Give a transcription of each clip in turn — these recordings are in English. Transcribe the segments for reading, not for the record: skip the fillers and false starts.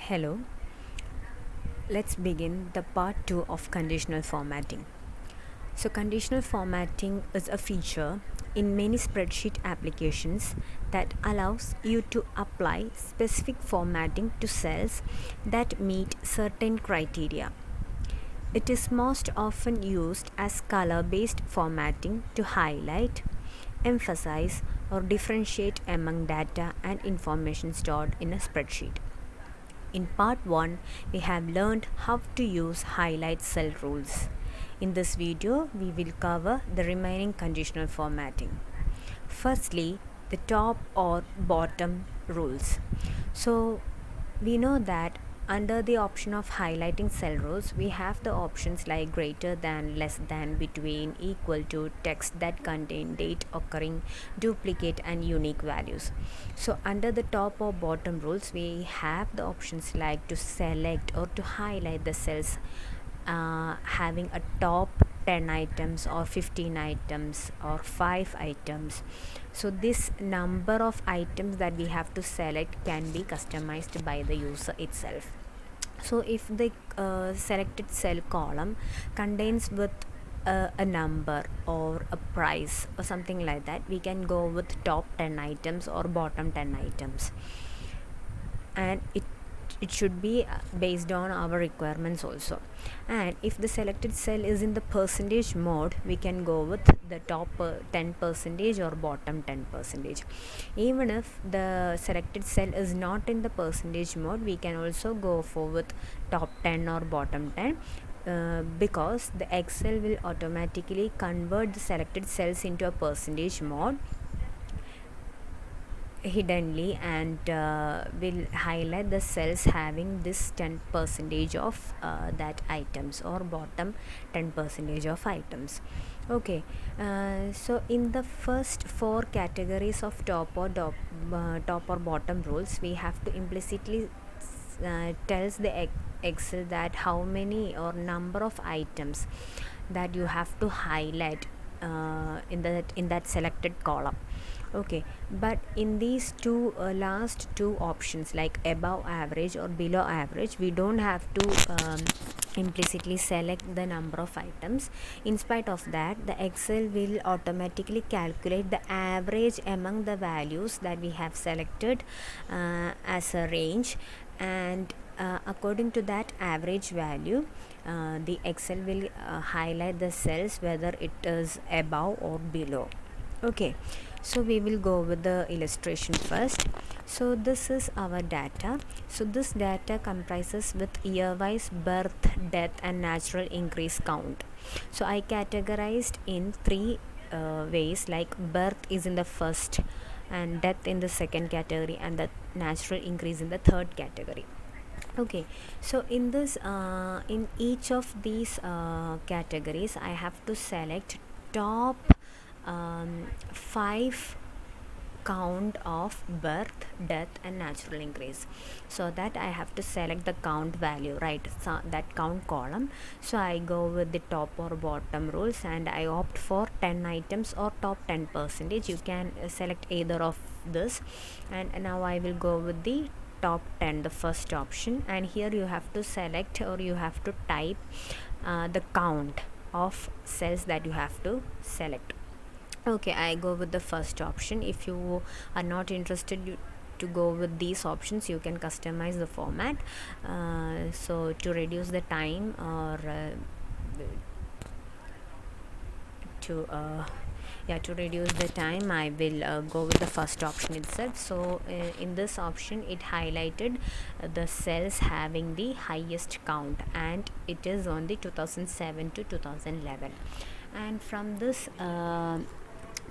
Hello, let's begin the part 2 of conditional formatting. So, conditional formatting is a feature in many spreadsheet applications that allows you to apply specific formatting to cells that meet certain criteria. It is most often used as color based formatting to highlight, emphasize, or differentiate among data and information stored in a spreadsheet. In part 1, we have learned how to use highlight cell rules. In this video, we will cover the remaining conditional formatting. Firstly, the top or bottom rules. So, we know that under the option of highlighting cell rows, we have the options like greater than, less than, between, equal to, text that contain date occurring, duplicate, and unique values. So under the top or bottom rules, we have the options like to select or to highlight the cells having a top 10 items or 15 items or 5 items. So this number of items that we have to select can be customized by the user itself. So if the selected cell column contains with a number or a price or something like that, we can go with top 10 items or bottom 10 items, and it should be based on our requirements also. And if the selected cell is in the percentage mode, we can go with the top 10 percentage or bottom 10 percentage. Even if the selected cell is not in the percentage mode, we can also go for with top 10 or bottom 10, because the Excel will automatically convert the selected cells into a percentage mode hiddenly, and will highlight the cells having this 10 percentage of that items or bottom 10 percentage of items. Okay, so in the first four categories of top or bottom rules, we have to implicitly tells the Excel that how many or number of items that you have to highlight in that selected column. Okay, but in these two last two options, like above average or below average, we don't have to implicitly select the number of items. In spite of that, the Excel will automatically calculate the average among the values that we have selected as a range, and according to that average value, the Excel will highlight the cells whether it is above or below. Okay, so we will go with the illustration first. So this is our data. So this data comprises with year-wise birth, death, and natural increase count. So I categorized in three ways, like birth is in the first, and death in the second category, and the natural increase in the third category. Okay, so in each of these categories, I have to select top 5 count of birth, death, and natural increase. So that I have to select the count value, right? So that count column. So I go with the top or bottom rules, and I opt for 10 items or top 10 percentage. You can select either of this, and now I will go with the top 10, the first option, and here you have to select or you have to type the count of cells that you have to select. Okay, I go with the first option. If you are not interested to go with these options, you can customize the format. So to reduce the time, or to to reduce the time, I will go with the first option itself. So in this option, it highlighted the cells having the highest count, and it is on the 2007 to 2011. And from this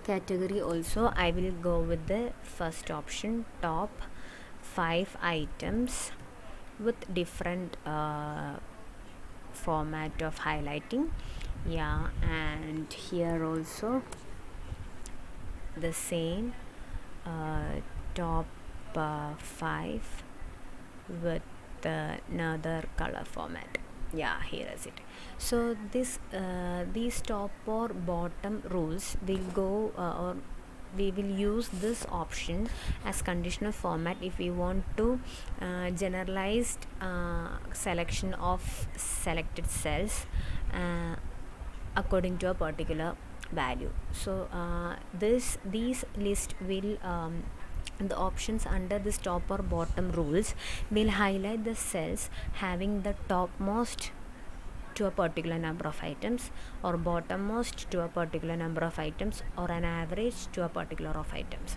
category also, I will go with the first option, top 5 items with different format of highlighting. Yeah, and here also the same, top 5 with another color format. Yeah, here is it. So these top or bottom rules will go or we will use this option as conditional format if we want to generalized selection of selected cells according to a particular value. So these list will the options under this top or bottom rules will highlight the cells having the topmost to a particular number of items, or bottommost to a particular number of items, or an average to a particular of items.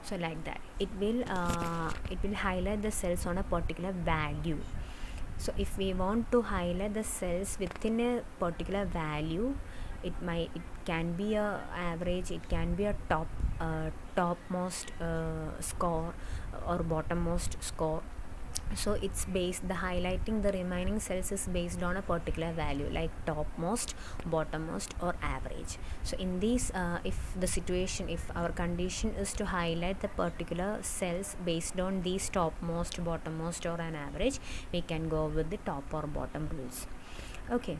So like that it will highlight the cells on a particular value. So if we want to highlight the cells within a particular value, it can be a average, it can be a topmost score or bottommost score. So it's based, the highlighting the remaining cells is based on a particular value like topmost, bottommost, or average. So in these if the situation, if our condition is to highlight the particular cells based on these topmost, bottommost, or an average, we can go with the top or bottom rules. Okay,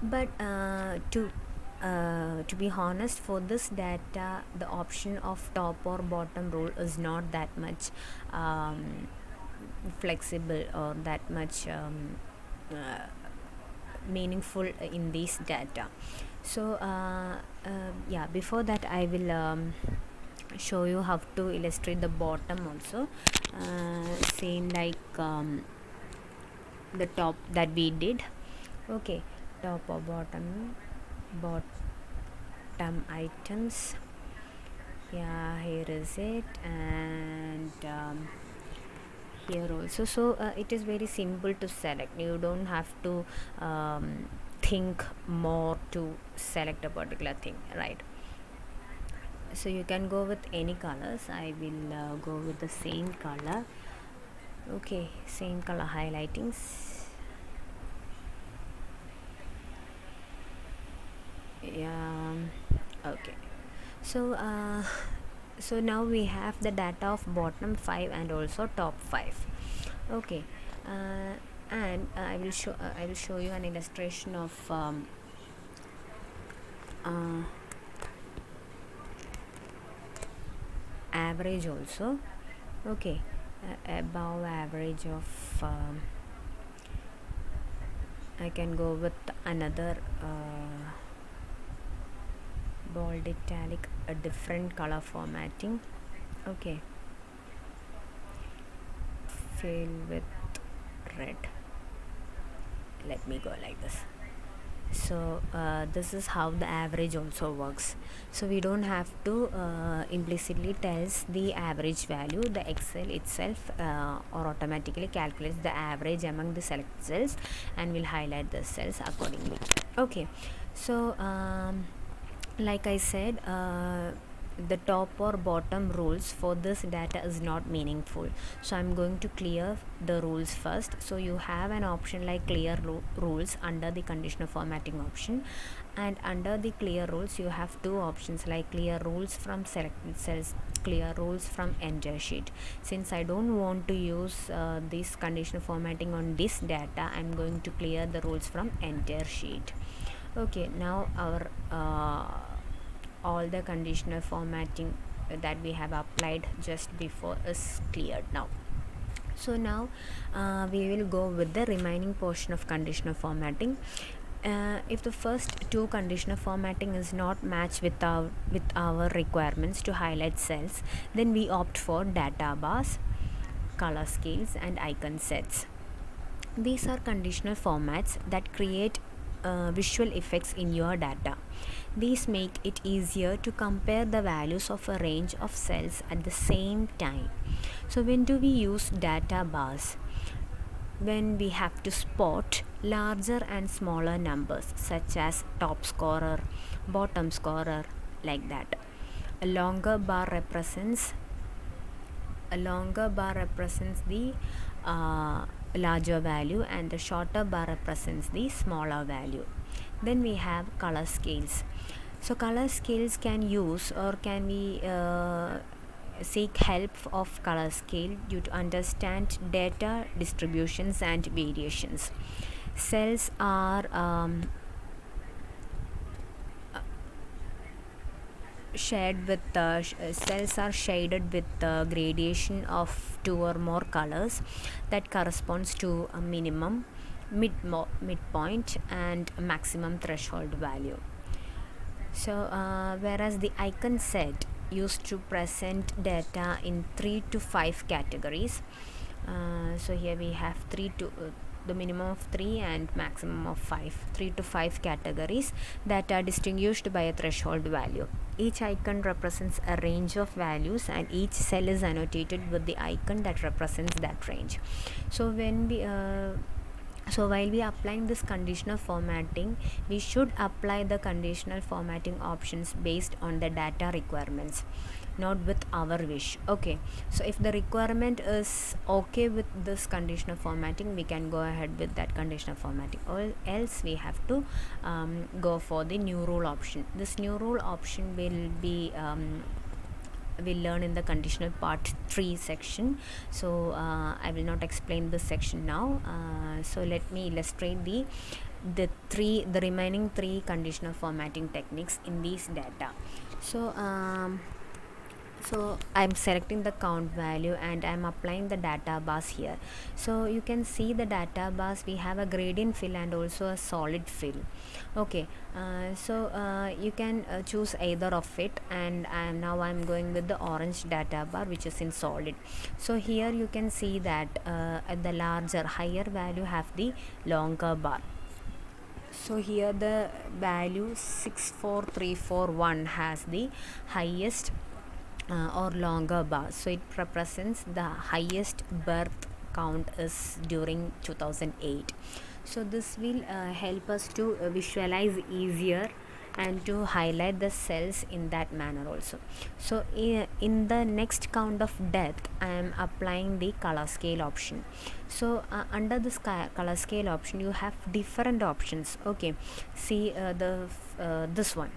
but to be honest, for this data the option of top or bottom rule is not that much flexible or that much meaningful in this data. So yeah, before that I will show you how to illustrate the bottom also, same like the top that we did. Okay, top or bottom items, yeah, here is it, and here also. So it is very simple to select, you don't have to think more to select a particular thing, right? So you can go with any colors. I will go with the same color. Okay, same color highlightings. Yeah, okay. So so now we have the data of bottom 5 and also top 5. Okay, and I will show you an illustration of average also. Okay, above average of I can go with another bold italic, a different color formatting. Okay, fill with red, let me go like this. So this is how the average also works. So we don't have to implicitly tells the average value, the Excel itself or automatically calculates the average among the selected cells and will highlight the cells accordingly. Okay, so like I said, the top or bottom rules for this data is not meaningful, so I'm going to clear the rules first. So you have an option like clear rules under the conditional formatting option, and under the clear rules you have two options like clear rules from selected cells, clear rules from entire sheet. Since I don't want to use this conditional formatting on this data, I'm going to clear the rules from entire sheet. Okay, now our all the conditional formatting that we have applied just before is cleared now. So now we will go with the remaining portion of conditional formatting. If the first two conditional formatting is not matched with our requirements to highlight cells, then we opt for data bars, color scales, and icon sets. These are conditional formats that create visual effects in your data. These make it easier to compare the values of a range of cells at the same time. So when do we use data bars? When we have to spot larger and smaller numbers such as top scorer, bottom scorer, like that. A longer bar represents the larger value, and the shorter bar represents the smaller value. Then we have color scales. So color scales can use, or can we seek help of color scale due to understand data distributions and variations. Cells are cells are shaded with gradation of 2 or more colors that corresponds to a minimum, midpoint, and maximum threshold value. So whereas the icon set used to present data in 3 to 5 categories. So here we have the minimum of 3 and maximum of 5, 3 to 5 categories that are distinguished by a threshold value. Each icon represents a range of values and each cell is annotated with the icon that represents that range. So while we applying this conditional formatting, we should apply the conditional formatting options based on the data requirements, not with our wish. Okay, so if the requirement is okay with this conditional formatting, we can go ahead with that conditional formatting, or else we have to go for the new rule option. This new rule option will be we'll learn in the conditional part 3 section. So I will not explain this section now. So let me illustrate the remaining 3 conditional formatting techniques in these data. So I'm selecting the count value and I'm applying the data bars here. So you can see the data bars, we have a gradient fill and also a solid fill. Okay, you can choose either of it, and now I'm going with the orange data bar, which is in solid. So here you can see that at the higher value have the longer bar. So here the value 64341 has the highest or longer bar, so it represents the highest birth count is during 2008. So this will help us to visualize easier and to highlight the cells in that manner also. So in the next count of death, I am applying the color scale option. So under this color scale option, you have different options. Okay, see this one.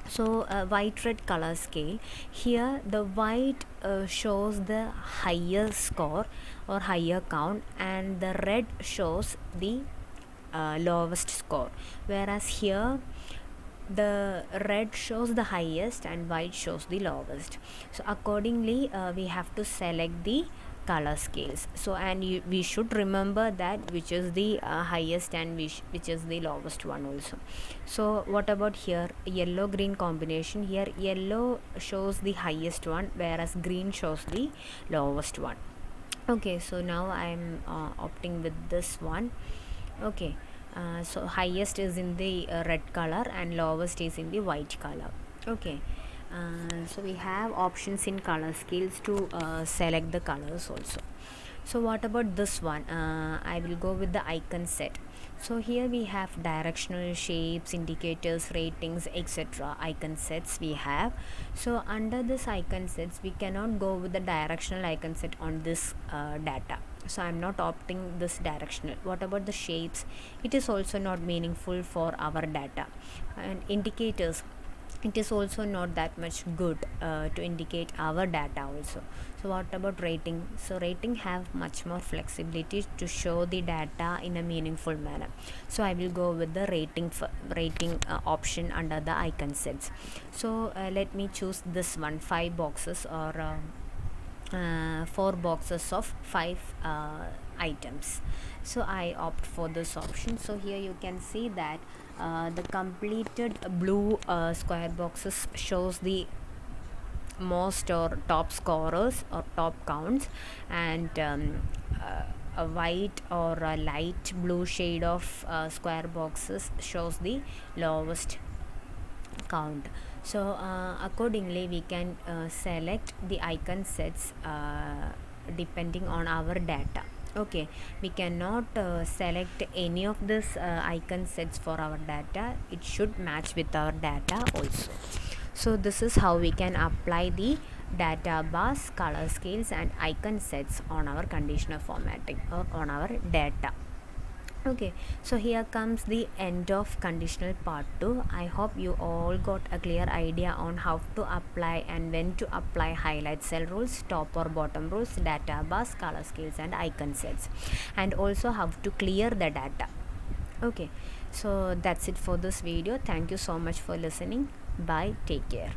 So white red color scale, here the white shows the higher score or higher count, and the red shows the lowest score, whereas here the red shows the highest and white shows the lowest. So accordingly we have to select the color scales. So we should remember that which is the highest and which is the lowest one also. So what about here, yellow green combination? Here yellow shows the highest one, whereas green shows the lowest one. Okay, so now I'm opting with this one. Okay, so highest is in the red color and lowest is in the white color. Okay, so we have options in color scales to select the colors also. So what about this one? I will go with the icon set. So here we have directional, shapes, indicators, ratings, etc. icon sets we have. So under this icon sets, we cannot go with the directional icon set on this data. So I'm not opting this directional. What about the shapes? It is also not meaningful for our data. And indicators, it is also not that much good to indicate our data also. So what about rating? So rating have much more flexibility to show the data in a meaningful manner. So I will go with the rating option under the icon sets. So let me choose this one, 5 boxes or 4 boxes of 5 items. So I opt for this option. So here you can see that the completed blue square boxes shows the most or top scorers or top counts, and a white or a light blue shade of square boxes shows the lowest count. So accordingly we can select the icon sets depending on our data. Okay, we cannot select any of this icon sets for our data. It should match with our data also. So this is how we can apply the data bars, color scales and icon sets on our conditional formatting or on our data. Okay, so here comes the end of conditional part 2. I hope you all got a clear idea on how to apply and when to apply highlight cell rules, top or bottom rules, data bars, color scales and icon sets, and also how to clear the data. Okay, so that's it for this video. Thank you so much for listening. Bye, take care.